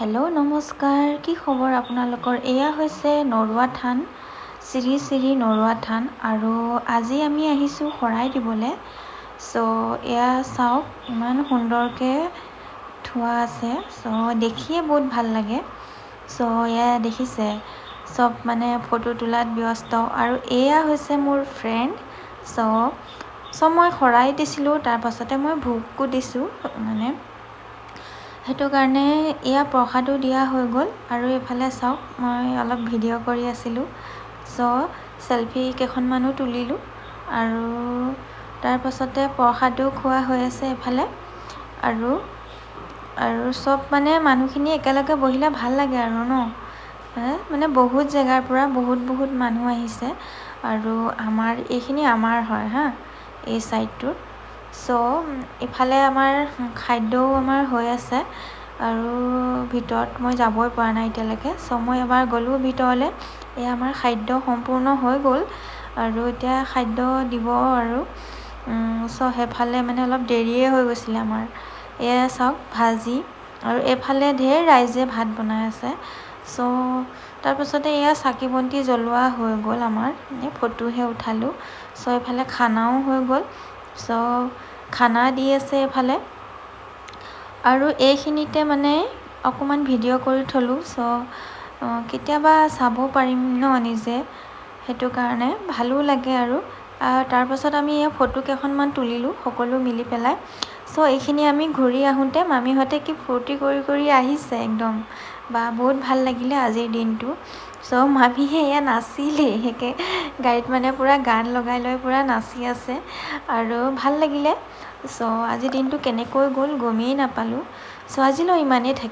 Hello' নমস্কাৰ, কি খবৰ আপোনালোকৰ? এয়া হৈছে নৰুৱা থান, শ্ৰী শ্ৰী নৰুৱা থান। আৰু আজি আমি আহিছোঁ শৰাই দিবলৈ। চ' এয়া চাওক, ইমান সুন্দৰকৈ থোৱা আছে। চ' দেখিয়ে বহুত ভাল লাগে। চ' এয়া দেখিছে, চব মানে ফটো তোলাত ব্যস্ত। আৰু এয়া হৈছে মোৰ ফ্ৰেণ্ড। চ' মই শৰাই দিছিলোঁ, তাৰপাছতে মই ভোগো দিছোঁ মানে। সেইটো কাৰণে এয়া প্ৰসাদো দিয়া হৈ গ'ল। আৰু এইফালে চাওক, মই অলপ ভিডিঅ' কৰি আছিলোঁ। চ' চেলফি কেইখনমানো তুলিলোঁ। আৰু তাৰপাছতে প্ৰসাদো খোৱা হৈ আছে এইফালে। আৰু চব মানে মানুহখিনি একেলগে বহিলে ভাল লাগে আৰু ন, মানে বহুত জেগাৰ পৰা বহুত মানুহ আহিছে। আৰু এইখিনি আমাৰ হয় হা, এই ছাইডটোত। চ' ইফালে আমাৰ খাদ্যও আমাৰ হৈ আছে। আৰু ভিতৰত মই যাবই পৰা নাই এতিয়ালৈকে। চ' মই এবাৰ গ'লোঁ ভিতৰলৈ। এয়া আমাৰ খাদ্য সম্পূৰ্ণ হৈ গ'ল। আৰু এতিয়া খাদ্য দিব আৰু। চ' সেইফালে মানে অলপ দেৰিয়ে হৈ গৈছিলে আমাৰ। এয়া চাওক, ভাজি। আৰু এইফালে ঢেৰ ৰাইজে ভাত বনাই আছে। চ' তাৰপিছতে এয়া চাকি বন্তি জ্বলোৱা হৈ গ'ল আমাৰ। ফটোহে উঠালোঁ। চ' এইফালে খানাও হৈ গ'ল। চ' খানা দি আছে এইফালে। আৰু এইখিনিতে মানে অকণমান ভিডিঅ' কৰি থলোঁ। চ' কেতিয়াবা চাব পাৰিম ন নিজে, সেইটো কাৰণে ভালো লাগে। আৰু তাৰপাছত আমি এই ফটো কেইখনমান তুলিলোঁ সকলো মিলি পেলাই। চ' এইখিনি আমি ঘূৰি আহোঁতে মামীহঁতে কি ফূৰ্তি কৰি আহিছে একদম। বা বহুত ভাল লাগিলে আজিৰ দিনটো। চ' মামীয়ে এয়া নাচিলেই, গাড়ীত মানে পূৰা গান লগাই লৈ পূৰা নাচি আছে। আৰু ভাল লাগিলে। চ' আজিৰ দিনটো কেনেকৈ গ'ল গমেই নাপালোঁ। চ' আজিলৈ ইমানেই থাকিল।